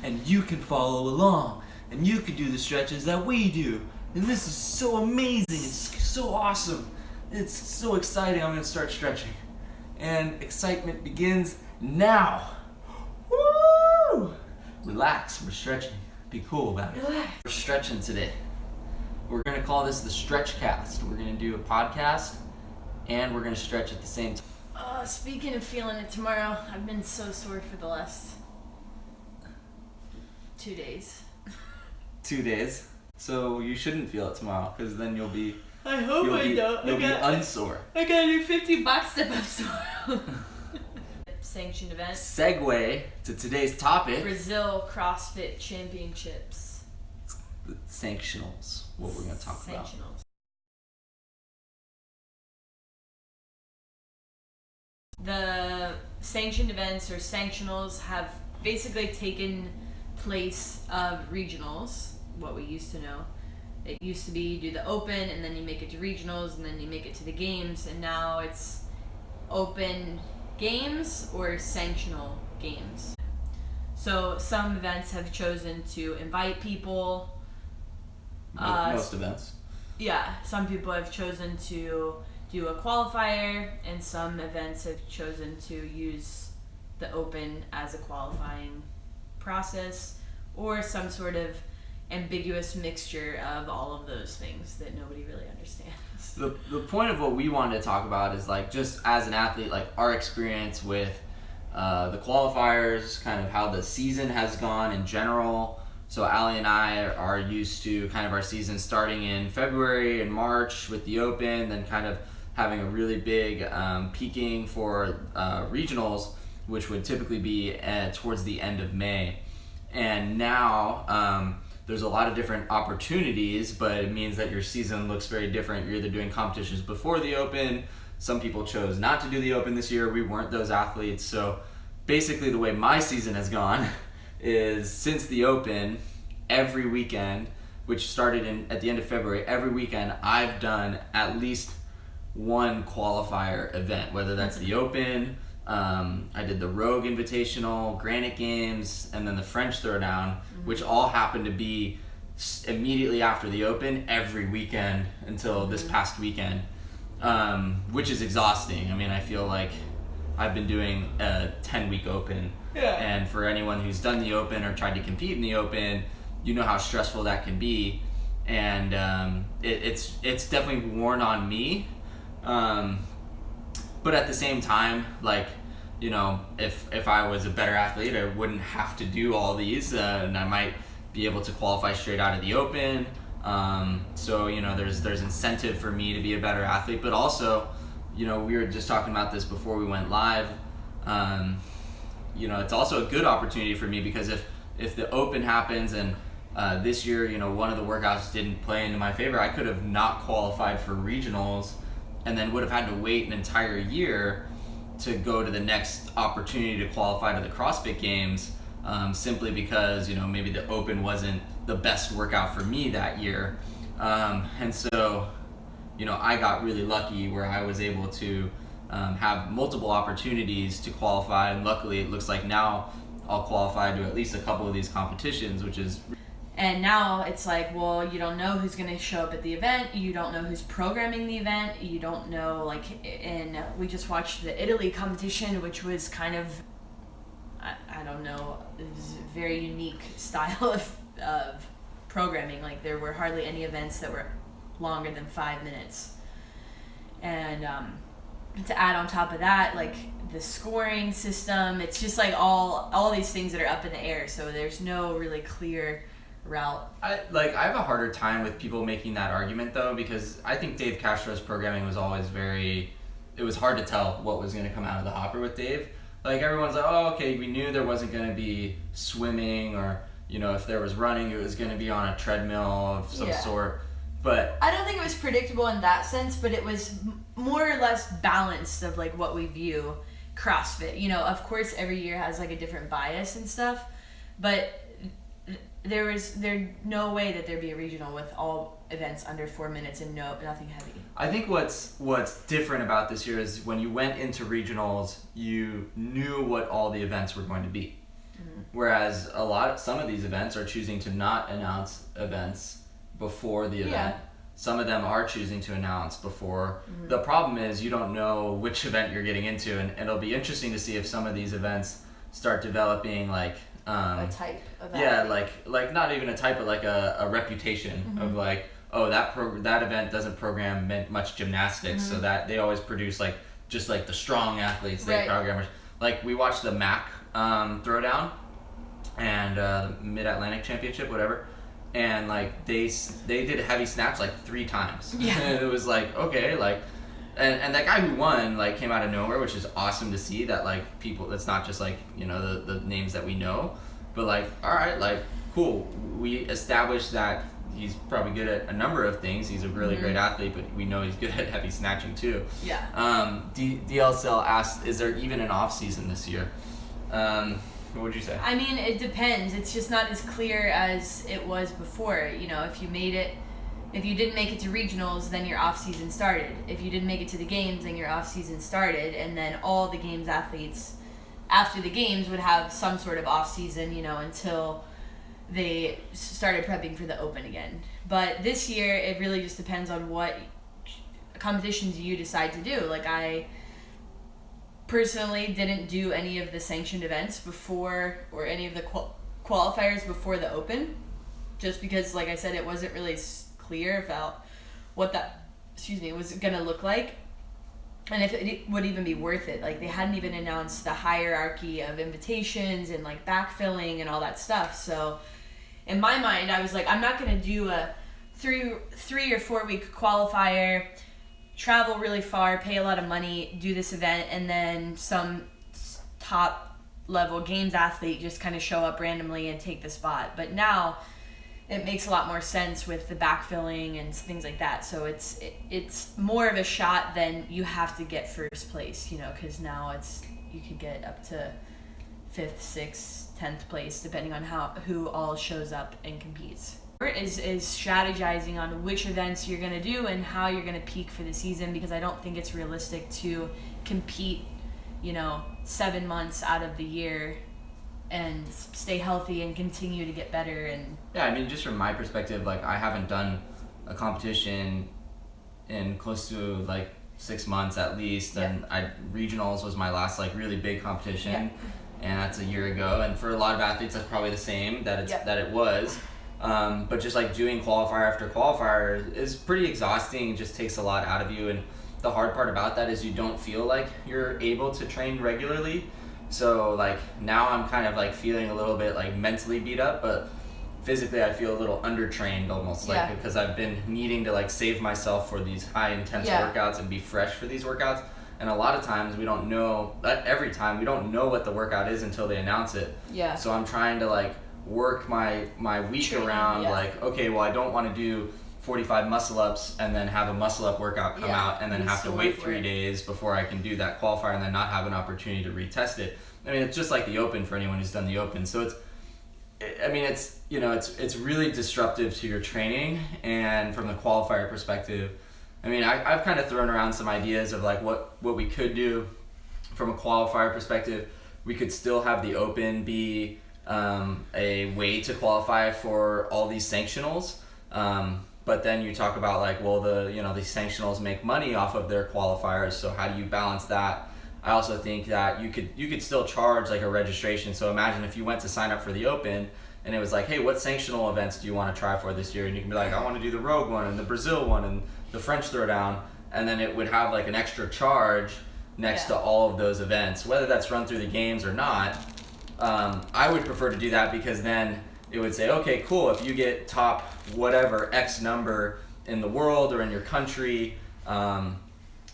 and you can follow along, and you can do the stretches that we do. And this is so amazing, it's so awesome. It's so exciting. I'm gonna start stretching. And excitement begins now. Woo! Relax, we're stretching. Be cool about it. Relax. We're stretching today. We're gonna call this the Stretch Cast. We're gonna do a podcast and we're gonna stretch at the same time. Speaking of feeling it tomorrow, I've been so sore for the last 2 days. 2 days. So you shouldn't feel it tomorrow, because then you'll be I hope you'll be unsore. I gotta do 50 box step-ups tomorrow. Sanctioned event. Segue to today's topic. Brazil CrossFit Championships. The Sanctionals. What we're gonna talk about. Sanctionals. The sanctioned events or sanctionals have basically taken place of regionals, what we used to know. It used to be you do the open and then you make it to regionals and then you make it to the games, and now it's open games or sanctional games. So some events have chosen to invite people. Most events. Yeah, some people have chosen to do a qualifier, and some events have chosen to use the open as a qualifying process, or some sort of ambiguous mixture of all of those things that nobody really understands. The point of what we wanted to talk about is like just as an athlete, like our experience with the qualifiers, kind of how the season has gone in general. So Allie and I are used to kind of our season starting in February and March with the open, then kind of having a really big peaking for regionals, which would typically be towards the end of May. And now there's a lot of different opportunities, but it means that your season looks very different. You're either doing competitions before the open. Some people chose not to do the open this year. We weren't those athletes. So basically the way my season has gone is since the open, every weekend, which started at the end of February, every weekend I've done at least one qualifier event, whether that's the open, I did the Rogue Invitational, Granite Games, and then the French Throwdown, which all happened to be immediately after the open every weekend until this past weekend, which is exhausting. I mean, I feel like I've been doing a 10-week open, and for anyone who's done the open or tried to compete in the open, you know how stressful that can be, and it's definitely worn on me. But at the same time, like, you know, if I was a better athlete, I wouldn't have to do all these, and I might be able to qualify straight out of the open. So, you know, there's incentive for me to be a better athlete, but also, you know, we were just talking about this before we went live. You know, it's also a good opportunity for me, because if the open happens and this year, you know, one of the workouts didn't play into my favor, I could have not qualified for regionals and then would have had to wait an entire year to go to the next opportunity to qualify to the CrossFit Games, simply because, you know, maybe the open wasn't the best workout for me that year. And so, you know, I got really lucky where I was able to have multiple opportunities to qualify, and luckily it looks like now I'll qualify to at least a couple of these competitions, which is... And now it's like, well, you don't know who's going to show up at the event. You don't know who's programming the event. You don't know, like, and we just watched the Italy competition, which was kind of, I don't know, it was a very unique style of programming. Like, there were hardly any events that were longer than 5 minutes. And to add on top of that, like, the scoring system, it's just like all these things that are up in the air. So there's no really clear route. I have a harder time with people making that argument, though, because I think Dave Castro's programming was always it was hard to tell what was going to come out of the hopper with Dave. Like, everyone's like, oh, okay, we knew there wasn't going to be swimming, or, you know, if there was running, it was going to be on a treadmill of some sort. But I don't think it was predictable in that sense, but it was more or less balanced of, like, what we view CrossFit. You know, of course, every year has, like, a different bias and stuff, but there's no way that there'd be a regional with all events under 4 minutes and nothing heavy. I think what's different about this year is when you went into regionals, you knew what all the events were going to be. Whereas some of these events are choosing to not announce events before the event. Yeah. Some of them are choosing to announce before. The problem is you don't know which event you're getting into, and it'll be interesting to see if some of these events start developing like a type of yeah, athlete. like not even a type, but like a reputation of like, oh, that event doesn't program much gymnastics, so that they always produce like just like the strong athletes, they programmers. Like we watched the MAC throwdown and the Mid Atlantic Championship, whatever. And like they did a heavy snatch like 3 times. Yeah. And it was like, okay, like, and that guy who won like came out of nowhere, which is awesome to see that like people, that's not just like, you know, the names that we know, but like, all right, like cool, we established that he's probably good at a number of things. He's a really great athlete, but we know he's good at heavy snatching too. Yeah. DLCL asked, is there even an off season this year? What would you say? I mean, it depends. It's just not as clear as it was before. You know, if you didn't make it to regionals, then your off season started. If you didn't make it to the games, then your off season started, and then all the games athletes after the games would have some sort of off season, you know, until they started prepping for the Open again. But this year, it really just depends on what competitions you decide to do. Like I personally didn't do any of the sanctioned events before, or any of the qualifiers before the Open, just because, like I said, it wasn't really clear about what that was gonna look like, and if it would even be worth it. Like they hadn't even announced the hierarchy of invitations and like backfilling and all that stuff. So in my mind, I was like, I'm not gonna do a three or 4 week qualifier, travel really far, pay a lot of money, do this event, and then some top level games athlete just kind of show up randomly and take the spot. But now it makes a lot more sense with the backfilling and things like that. So it's more of a shot than you have to get first place, you know, because now you could get up to 5th, 6th, 10th place depending on who all shows up and competes. Is strategizing on which events you're going to do and how you're going to peak for the season, because I don't think it's realistic to compete, you know, 7 months out of the year and stay healthy and continue to get better. And yeah, I mean, just from my perspective, like I haven't done a competition in close to like 6 months at least, and regionals was my last like really big competition, and that's a year ago. And for a lot of athletes, that's probably the same that it was. But just like doing qualifier after qualifier is pretty exhausting. It just takes a lot out of you, and the hard part about that is you don't feel like you're able to train regularly. So like now I'm kind of like feeling a little bit like mentally beat up, but physically I feel a little undertrained almost, like because I've been needing to like save myself for these high intense workouts and be fresh for these workouts. And a lot of times we don't know, every time we don't know what the workout is until they announce it. Yeah. So I'm trying to like work my week around like, okay, well I don't want to do 45 muscle ups and then have a muscle up workout come out and then have to wait 3 days before I can do that qualifier and then not have an opportunity to retest it. I mean, it's just like the Open for anyone who's done the Open. So it's really disruptive to your training. And from the qualifier perspective, I mean, I've kind of thrown around some ideas of like what we could do from a qualifier perspective. We could still have the Open be a way to qualify for all these sanctionals. But then you talk about like, well, these sanctionals make money off of their qualifiers. So how do you balance that? I also think that you could still charge like a registration. So imagine if you went to sign up for the Open and it was like, hey, what sanctional events do you want to try for this year? And you can be like, I want to do the Rogue one and the Brazil one and the French Throwdown. And then it would have like an extra charge next to all of those events, whether that's run through the games or not. I would prefer to do that, because then it would say, okay, cool, if you get top whatever X number in the world or in your country,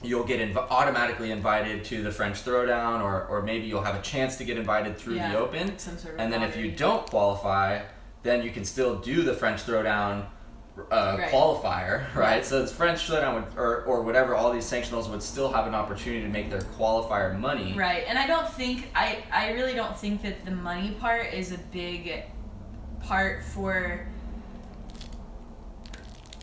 you'll get automatically invited to the French Throwdown, or maybe you'll have a chance to get invited through the Open. Some sort of and then if you don't qualify, then you can still do the French Throwdown qualifier, right? So it's French Throwdown or whatever, all these sanctionals would still have an opportunity to make their qualifier money. Right, and I really don't think that the money part is a big part for,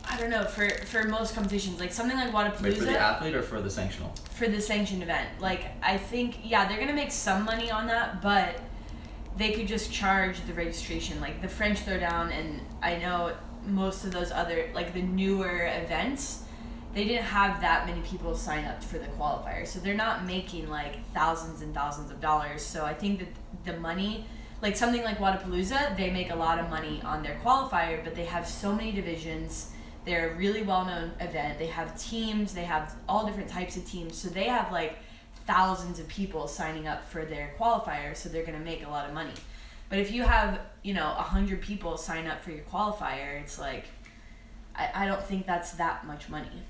I don't know, for most competitions. Like something like Wadapalooza. Wait, for the athlete or for the sanctional? For the sanctioned event. Like, I think, they're going to make some money on that, but they could just charge the registration, like the French Throwdown, and I know most of those other, like the newer events, they didn't have that many people sign up for the qualifier, so they're not making like thousands and thousands of dollars. So I think that the money, like something like Wodapalooza, they make a lot of money on their qualifier, but they have so many divisions. They're a really well-known event. They have teams, they have all different types of teams, so they have like thousands of people signing up for their qualifier, so they're going to make a lot of money. But if you have, 100 people sign up for your qualifier, it's like, I don't think that's that much money,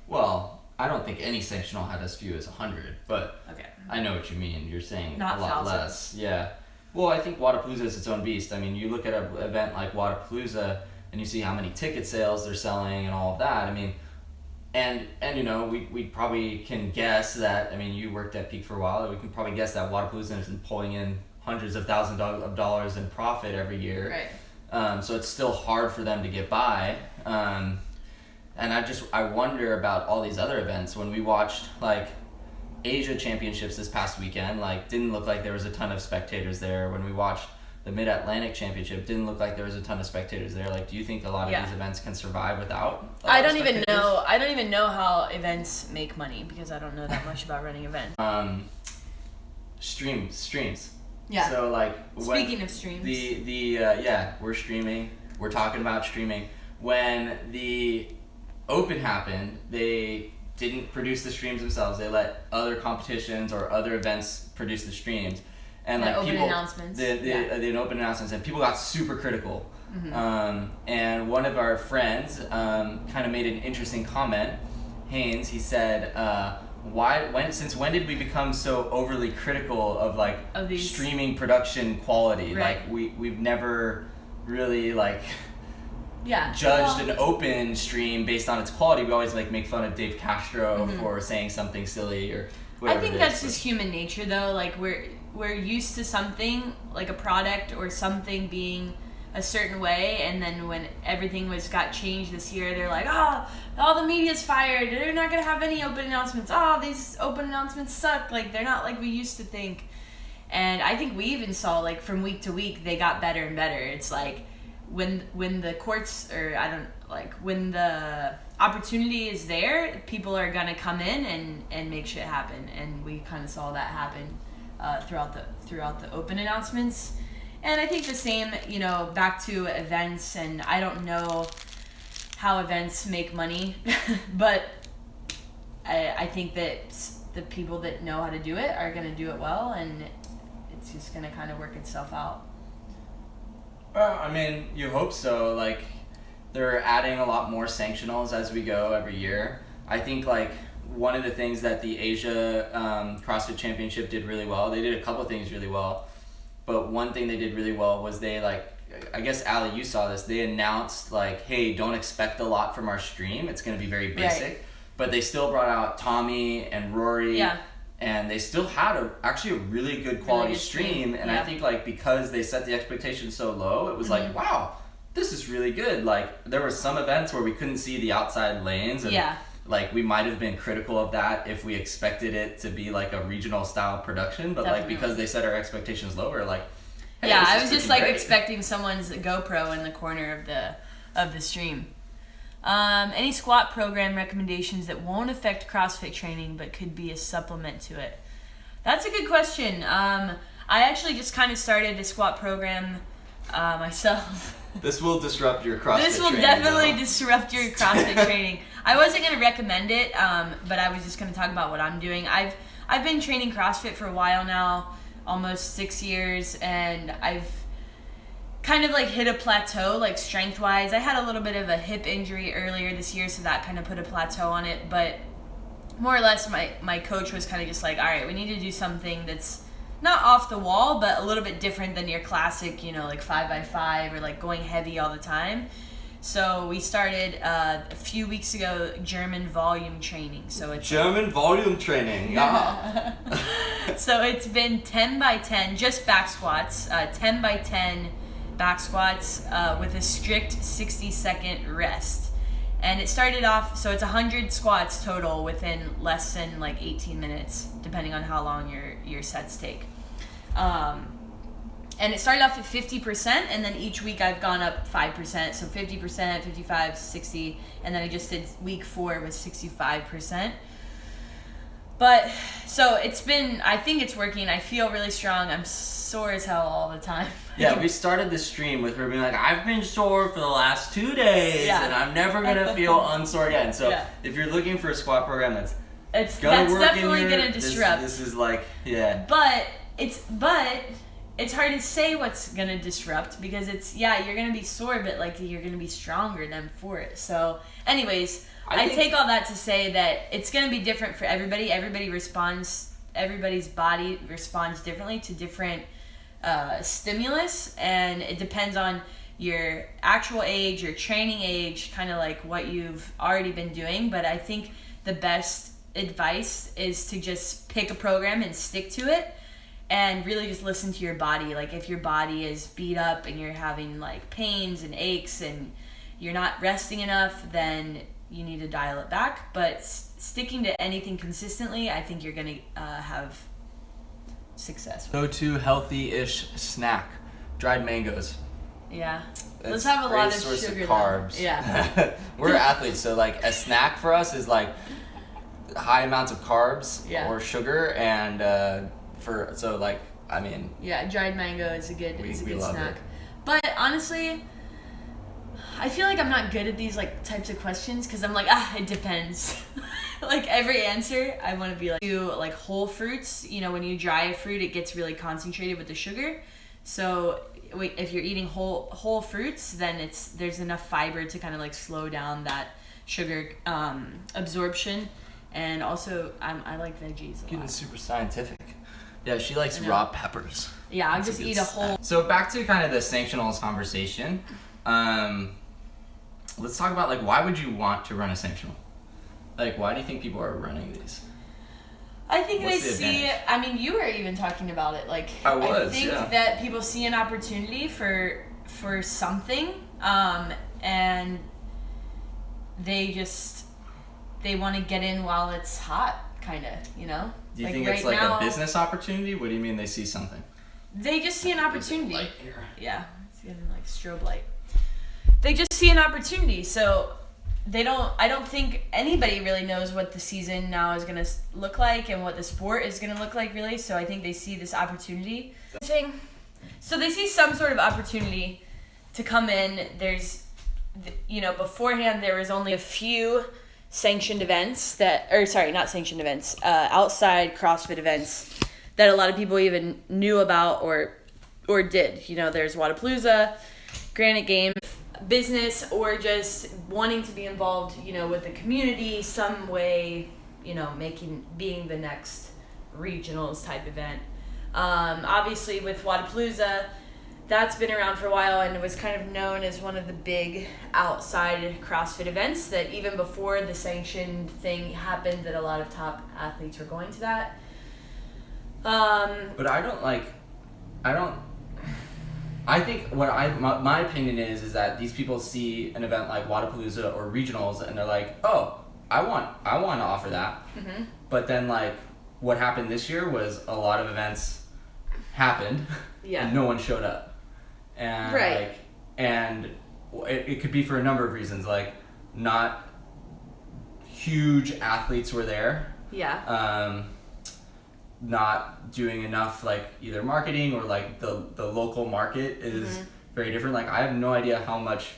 Well, I don't think any sanctional had as few as 100, but okay. I know what you mean. You're saying Not a lot thousands. less. Yeah. Well, I think Wodapalooza is its own beast. I mean, you look at an event like Wodapalooza and you see how many ticket sales they're selling and all of that. I mean, and we probably can guess that, I mean, you worked at Peak for a while, we can probably guess that Wodapalooza is pulling in hundreds of thousands of dollars in profit every year. Right. So it's still hard for them to get by. And I wonder about all these other events. When we watched like Asia Championships this past weekend, like didn't look like there was a ton of spectators there. When we watched the Mid-Atlantic Championship, didn't look like there was a ton of spectators there. Like, do you think a lot of these events can survive without? I don't even know how events make money, because I don't know that much about running events. Streams. Yeah. So like, speaking of streams, we're streaming. We're talking about streaming. When the Open happened, they didn't produce the streams themselves. They let other competitions or other events produce the streams, and like open people, announcements. the open announcements, and people got super critical. Mm-hmm. And one of our friends kind of made an interesting comment. Haynes, he said, since when did we become so overly critical of these streaming production quality? Right. Like we've never really judged an open stream based on its quality. We always make fun of Dave Castro for saying something silly or whatever. I think that's just human nature, though. Like we're used to something, like a product or something being a certain way, and then when everything got changed this year, they're like, all the media's fired, they're not gonna have any open announcements, these open announcements suck, like they're not like we used to think. And I think we even saw, like, from week to week, they got better and better. It's like when the courts, or when the opportunity is there, people are gonna come in and make shit happen, and we kind of saw that happen throughout the open announcements. And I think the same, back to events, and I don't know how events make money, but I think that the people that know how to do it are going to do it well, and it's just going to kind of work itself out. Well, I mean, you hope so. Like, they're adding a lot more sanctionals as we go every year. I think, one of the things that the Asia CrossFit Championship did really well, they did a couple of things really well. But one thing they did really well was they, I guess, Allie, you saw this, they announced, hey, don't expect a lot from our stream. It's going to be very basic. Right. But they still brought out Tommy and Rory. Yeah. And they still had actually a really good quality stream. And I think, because they set the expectation so low, it was wow, this is really good. There were some events where we couldn't see the outside lanes. And we might have been critical of that if we expected it to be a regional style production, but definitely. Because they set our expectations lower, hey, I was just expecting someone's GoPro in the corner of the stream. Any squat program recommendations that won't affect CrossFit training but could be a supplement to it? That's a good question. I actually just kind of started a squat program myself. This will disrupt your CrossFit training. This will definitely disrupt your CrossFit training. I wasn't going to recommend it, but I was just going to talk about what I'm doing. I've been training CrossFit for a while now, almost 6 years, and I've kind of hit a plateau, strength-wise. I had a little bit of a hip injury earlier this year, so that kind of put a plateau on it, but more or less my coach was kind of just all right, we need to do something that's not off the wall, but a little bit different than your classic, 5x5 or going heavy all the time. So we started a few weeks ago German volume training. So it's German volume training. Yeah. So it's been 10x10, just back squats, 10x10 back squats with a strict 60-second rest. And it started off, so it's 100 squats total within less than 18 minutes, depending on how long your sets take. And it started off at 50%, and then each week I've gone up 5%. So 50%, 55, 60, and then I just did week 4 with 65%. But, so I think it's working. I feel really strong. I'm sore as hell all the time. Yeah, we started this stream with her being like, I've been sore for the last 2 days, and I'm never going to feel unsore again. So if you're looking for a squat program that's definitely going to disrupt. This is like, yeah. But it's hard to say what's going to disrupt because you're going to be sore, but like you're going to be stronger than for it. So anyways, I take all that to say that it's going to be different for everybody. Everybody's body responds differently to different stimulus, and it depends on your actual age, your training age, kind of like what you've already been doing. But I think the best advice is to just pick a program and stick to it and really just listen to your body. Like if your body is beat up and you're having like pains and aches and you're not resting enough, then you need to dial it back. But sticking to anything consistently, I think you're going to have success. Go to healthy-ish snack. Dried mangoes. Yeah. Let's have a lot of source sugar of carbs. Though. Yeah. We're athletes, so like a snack for us is like high amounts of carbs or sugar, and dried mango is a good snack. It. But honestly, I feel like I'm not good at these like types of questions because I'm like, it depends. Like every answer, I want to be like whole fruits. You know, when you dry a fruit, it gets really concentrated with the sugar. So if you're eating whole fruits, then there's enough fiber to kind of like slow down that sugar absorption. And also, I like veggies a lot. Getting super scientific. Yeah, she likes raw peppers. Yeah, I'll just eat a whole... So back to kind of the Sanctionals conversation. Let's talk about, like, why would you want to run a Sanctional? Like, why do you think people are running these? I think they see... I mean, you were even talking about it. Like, I think that people see an opportunity for something, and they want to get in while it's hot, kind of, you know? Do you think it's like a business opportunity? What do you mean they see something? They just see an opportunity. Light here. Yeah, it's getting like strobe light. They just see an opportunity, so I don't think anybody really knows what the season now is going to look like and what the sport is going to look like, really. So I think they see this opportunity. So they see some sort of opportunity to come in. There's, beforehand there was only a few sanctioned events outside CrossFit events that a lot of people even knew about or did. You know, there's Wadapalooza, Granite Games, business, or just wanting to be involved, with the community some way, being the next regionals type event. Obviously with Wadapalooza, that's been around for a while, and it was kind of known as one of the big outside CrossFit events that even before the sanctioned thing happened, that a lot of top athletes were going to that. But I think my opinion is that these people see an event like Wadapalooza or regionals and they're like, oh, I want to offer that. Mm-hmm. But then like what happened this year was a lot of events happened and no one showed up. And it could be for a number of reasons, like not huge athletes were there. Yeah. Not doing enough, like either marketing or like the local market is very different. Like I have no idea how much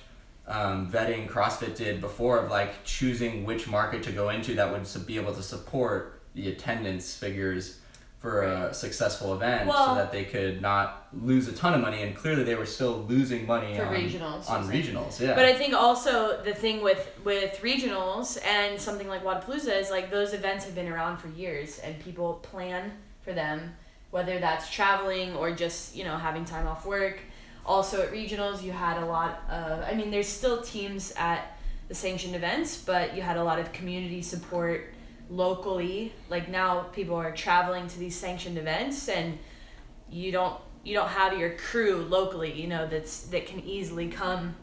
vetting CrossFit did before of like choosing which market to go into that would be able to support the attendance figures for a successful event, so that they could not lose a ton of money, and clearly they were still losing money on regionals. Yeah. But I think also the thing with regionals and something like Wadapalooza is like those events have been around for years, and people plan for them, whether that's traveling or just having time off work. Also at regionals, you had a lot of. I mean, there's still teams at the sanctioned events, but you had a lot of community support locally. Like now people are traveling to these sanctioned events, and you don't have your crew locally, that can easily come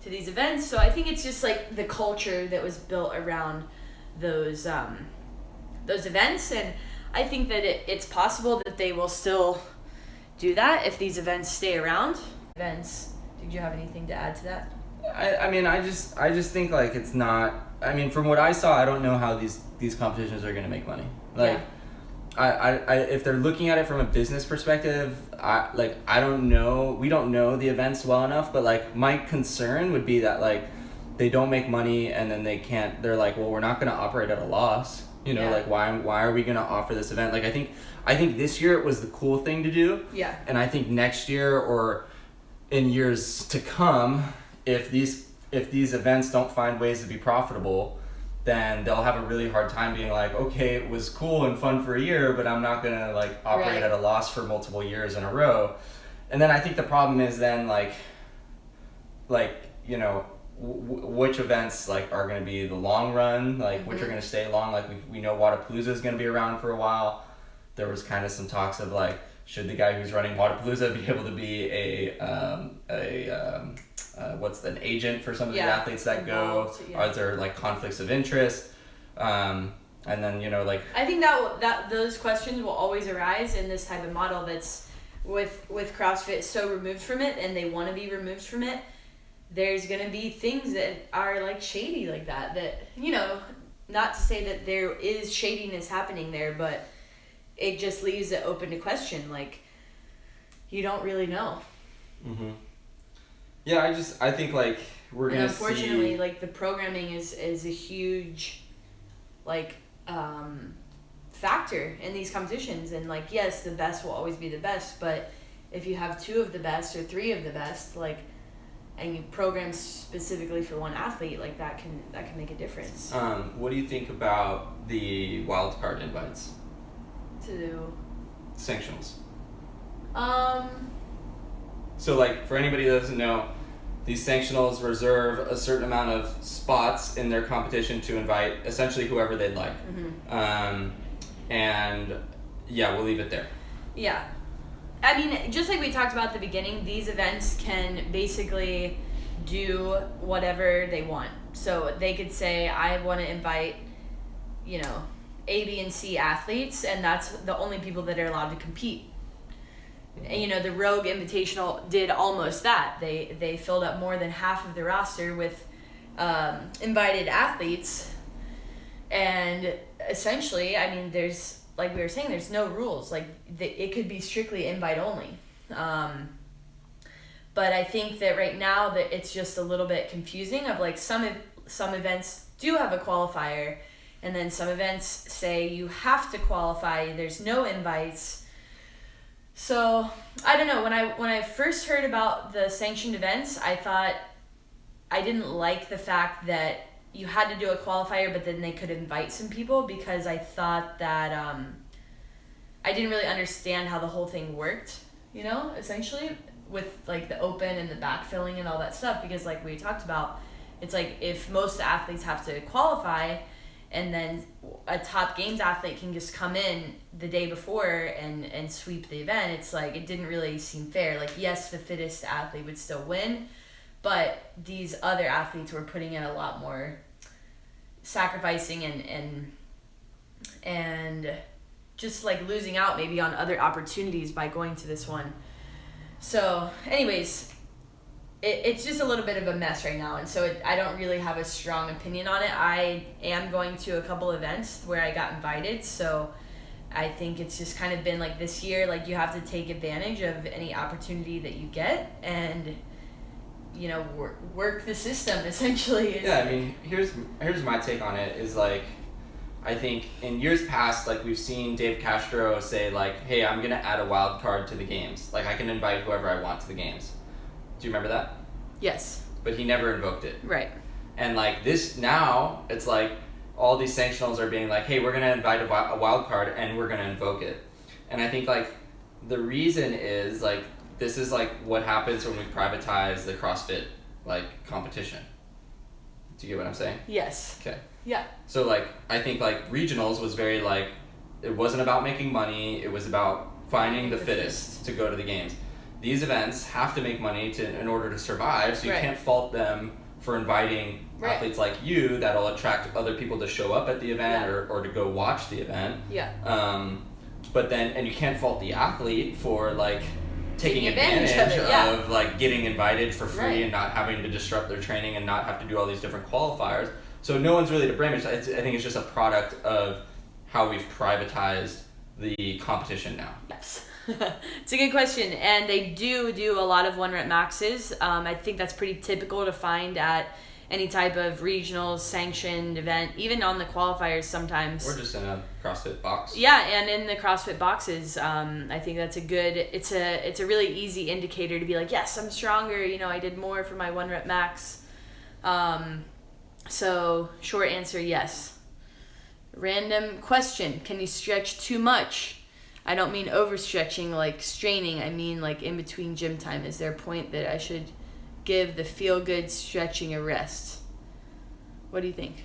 to these events. So I think it's just like the culture that was built around those events, and I think that it's possible that they will still do that if these events stay around. Events, did you have anything to add to that? I mean, I just think like it's not. I mean, from what I saw, I don't know how these competitions are going to make money. Like, I if they're looking at it from a business perspective, I don't know. We don't know the events well enough, but like my concern would be that like they don't make money and then they can't. They're like, well, we're not going to operate at a loss. You know, like why are we going to offer this event? Like I think this year it was the cool thing to do. Yeah. And I think next year or in years to come, if these events don't find ways to be profitable, then they'll have a really hard time being like, okay, it was cool and fun for a year, but I'm not gonna like operate at a loss for multiple years in a row. And then I think the problem is then like you know, which events like are gonna be the long run, like which are gonna stay long. Like we know Wadapalooza is gonna be around for a while. There was kind of some talks of like, should the guy who's running Wadapalooza be able to be an agent for some of the athletes that go? Are there like conflicts of interest? And then, you know, like I think that those questions will always arise in this type of model that's with CrossFit so removed from it, and they want to be removed from it. There's gonna be things that are like shady like that, you know, not to say that there is shadiness happening there, but it just leaves it open to question. Like, you don't really know. Mm-hmm. Yeah, I think like we're gonna see. Unfortunately, like the programming is a huge, like, factor in these competitions. And like, yes, the best will always be the best, but if you have 2 of the best or 3 of the best, like, and you program specifically for one athlete, like that can make a difference. What do you think about the wildcard invites? To Sanctionals. So like for anybody that doesn't know, these Sanctionals reserve a certain amount of spots in their competition to invite essentially whoever they'd like. And yeah, we'll leave it there. Yeah. I mean, just like we talked about at the beginning, these events can basically do whatever they want. So they could say, I want to invite, you know, A, B, and C athletes, and that's the only people that are allowed to compete. And, you know, the Rogue Invitational did almost that. They filled up more than half of the roster with invited athletes. And essentially, I mean, there's, like we were saying, there's no rules. Like, it could be strictly invite only. But I think that right now that it's just a little bit confusing of like some events do have a qualifier, and then some events say you have to qualify. There's no invites. So I don't know. When I first heard about the sanctioned events, I thought I didn't like the fact that you had to do a qualifier, but then they could invite some people, because I thought that I didn't really understand how the whole thing worked, you know, essentially, with like the open and the backfilling and all that stuff. Because like we talked about, it's like if most athletes have to qualify, and then a top games athlete can just come in the day before and sweep the event, it's like it didn't really seem fair. Like, yes, the fittest athlete would still win, but these other athletes were putting in a lot more sacrificing and just like losing out maybe on other opportunities by going to this one. So anyways, it's just a little bit of a mess right now, and so I don't really have a strong opinion on it. I am going to a couple events where I got invited, so I think it's just kind of been like this year, like you have to take advantage of any opportunity that you get and, you know, work the system essentially. Yeah, I mean, here's my take on it is like, I think in years past, like we've seen Dave Castro say like, hey, I'm gonna add a wild card to the games. Like I can invite whoever I want to the games. Do you remember that? Yes. But he never invoked it. Right. And like this now, it's like all these sanctionals are being like, hey, we're gonna invite a wild card and we're gonna invoke it. And I think like the reason is like, this is like what happens when we privatize the CrossFit like competition. Do you get what I'm saying? Yes. Okay. Yeah. So like I think like regionals was very like, it wasn't about making money, it was about finding the fittest to go to the games. These events have to make money in order to survive, so you can't fault them for inviting athletes like you that'll attract other people to show up at the event or to go watch the event. Yeah. But then, and you can't fault the athlete for like taking advantage of like getting invited for free and not having to disrupt their training and not have to do all these different qualifiers. So no one's really to blame. I think it's just a product of how we've privatized the competition now. Yes. It's a good question, and they do a lot of 1 rep maxes. I think that's pretty typical to find at any type of regional sanctioned event, even on the qualifiers sometimes. Or just in a CrossFit box. Yeah, and in the CrossFit boxes, I think that's a good. It's a really easy indicator to be like, yes, I'm stronger. You know, I did more for my 1 rep max. So short answer, yes. Random question: can you stretch too much? I don't mean overstretching, like straining. I mean like in between gym time. Is there a point that I should give the feel-good stretching a rest? What do you think?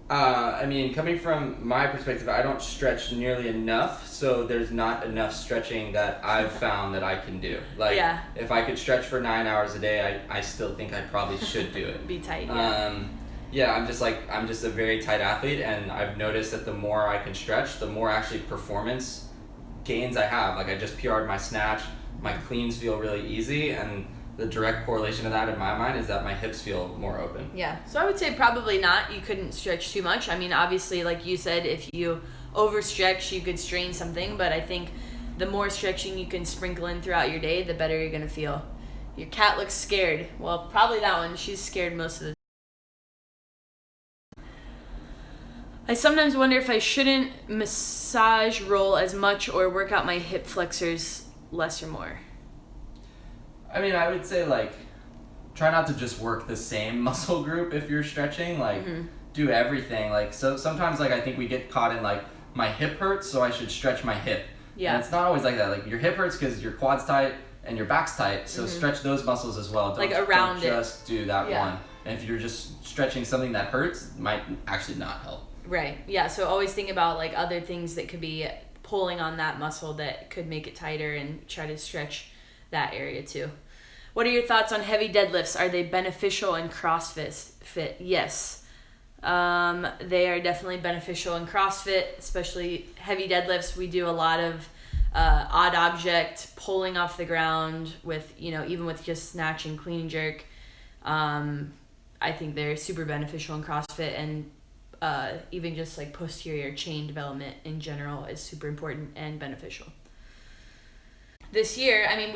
I mean, coming from my perspective, I don't stretch nearly enough, so there's not enough stretching that I've found that I can do. Like, if I could stretch for 9 hours a day, I still think I probably should do it. Be tight, I'm just a very tight athlete, and I've noticed that the more I can stretch, the more actually performance gains I have. Like, I just PR'd my snatch, my cleans feel really easy, and the direct correlation to that in my mind is that my hips feel more open. Yeah, so I would say probably not. You couldn't stretch too much. I mean, obviously, like you said, if you overstretch, you could strain something, but I think the more stretching you can sprinkle in throughout your day, the better you're going to feel. Your cat looks scared. Well, probably that one. She's scared most of the time. I sometimes wonder if I shouldn't massage roll as much or work out my hip flexors less or more. I mean, I would say, like, try not to just work the same muscle group if you're stretching. Like, do everything. Like, so sometimes, like, I think we get caught in, like, my hip hurts, so I should stretch my hip. Yeah. And it's not always like that. Like, your hip hurts because your quad's tight and your back's tight, so stretch those muscles as well. Don't just do that one. And if you're just stretching something that hurts, it might actually not help. Right. Yeah, so always think about, like, other things that could be pulling on that muscle that could make it tighter and try to stretch that area too. What are your thoughts on heavy deadlifts? Are they beneficial in CrossFit? Yes. They are definitely beneficial in CrossFit, especially heavy deadlifts. We do a lot of odd object pulling off the ground with, even with just snatch and clean and jerk. I think they're super beneficial in CrossFit, and even just like posterior chain development in general is super important and beneficial. This year, I mean,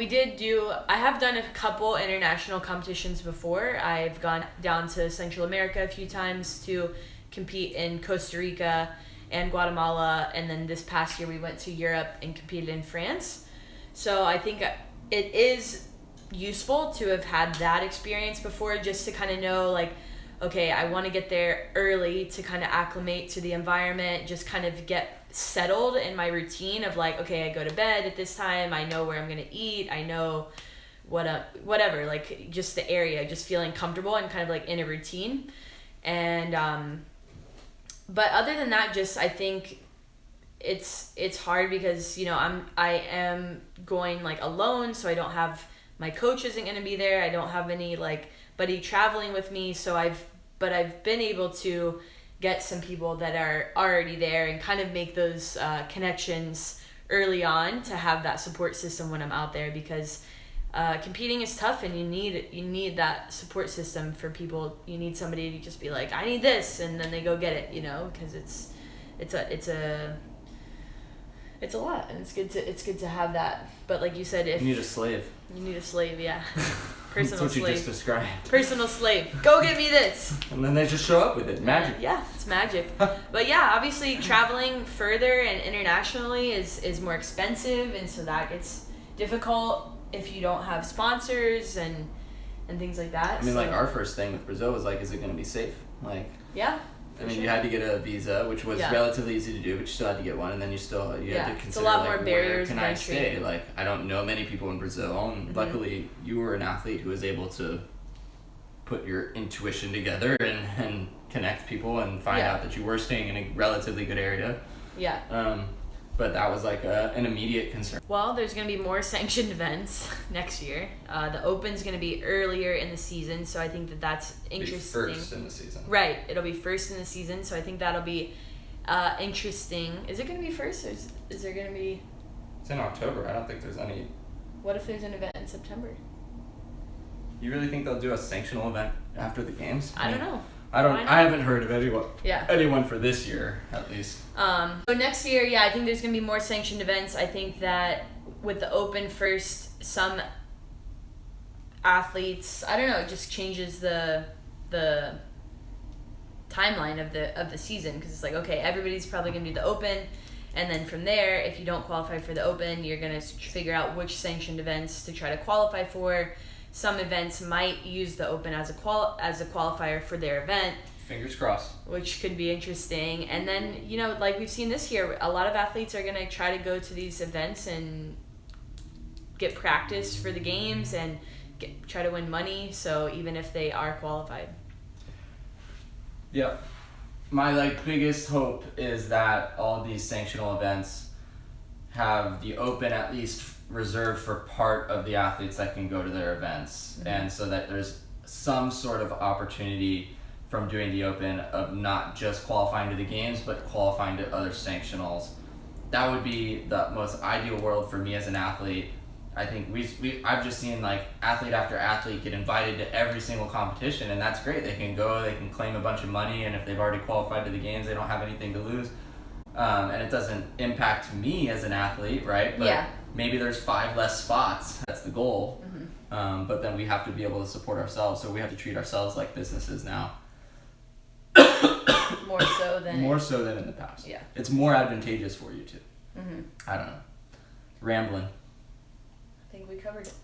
I have done a couple international competitions before. I've gone down to Central America a few times to compete in Costa Rica and Guatemala, and then this past year we went to Europe and competed in France. So I think it is useful to have had that experience before, just to kind of know, like, okay, I want to get there early to kind of acclimate to the environment, just kind of get settled in my routine of like, okay, I go to bed at this time, I know where I'm going to eat, I know whatever, like just the area, just feeling comfortable and kind of like in a routine. And but other than that, just I think it's hard because I am going like alone, so I don't have, my coach isn't going to be there, I don't have any like buddy traveling with me, so I've been able to get some people that are already there and kind of make those connections early on to have that support system when I'm out there, because competing is tough and you need that support system for people. You need somebody to just be like, I need this, and then they go get it, because it's a lot, and it's good to have that. But like you said, if you need a slave. You need a slave, yeah. Personal That's what slave. you just described. Personal slave. Go get me this. And then they just show up with it. Magic. Yeah, it's magic. But yeah, obviously traveling further and internationally is more expensive, and so that gets difficult if you don't have sponsors and things like that. I mean, like our first thing with Brazil was like, is it going to be safe? Like, yeah. I mean, you had to get a visa, which was relatively easy to do, but you still had to get one, and then you had to consider, it's a lot more like, barriers. Where can I stay? Like, I don't know many people in Brazil, and luckily you were an athlete who was able to put your intuition together and connect people and find out that you were staying in a relatively good area. Yeah. But that was like an immediate concern. Well, there's going to be more sanctioned events next year. The Open's going to be earlier in the season, so I think that's interesting. Be first in the season. Right. It'll be first in the season, so I think that'll be interesting. Is it going to be first, or is there going to be... It's in October. I don't think there's any What if there's an event in September? You really think they'll do a sanctional event after the games? I don't know. I haven't heard of anyone. Yeah. Anyone for this year, at least. So next year, yeah, I think there's gonna be more sanctioned events. I think that with the Open first, some athletes, I don't know, it just changes the timeline of the season, because it's like, okay, everybody's probably gonna do the Open, and then from there, if you don't qualify for the Open, you're gonna figure out which sanctioned events to try to qualify for. Some events might use the Open as a qualifier for their event. Fingers crossed. Which could be interesting. And then, you know, like we've seen this year, a lot of athletes are going to try to go to these events and get practice for the games and try to win money. So even if they are qualified. Yep. My biggest hope is that all these sanctional events have the Open at least reserved for part of the athletes that can go to their events, and so that there's some sort of opportunity from doing the Open of not just qualifying to the games but qualifying to other sanctionals. That would be the most ideal world for me as an athlete. I think I've just seen athlete after athlete get invited to every single competition, and that's great. They can go, they can claim a bunch of money, and if they've already qualified to the games, they don't have anything to lose. And it doesn't impact me as an athlete, right? But yeah. Maybe there's 5 less spots. That's the goal. Mm-hmm. But then we have to be able to support ourselves, so we have to treat ourselves like businesses now. More so than in the past. Yeah. It's more advantageous for you too. Mm-hmm. I don't know. Rambling. I think we covered it.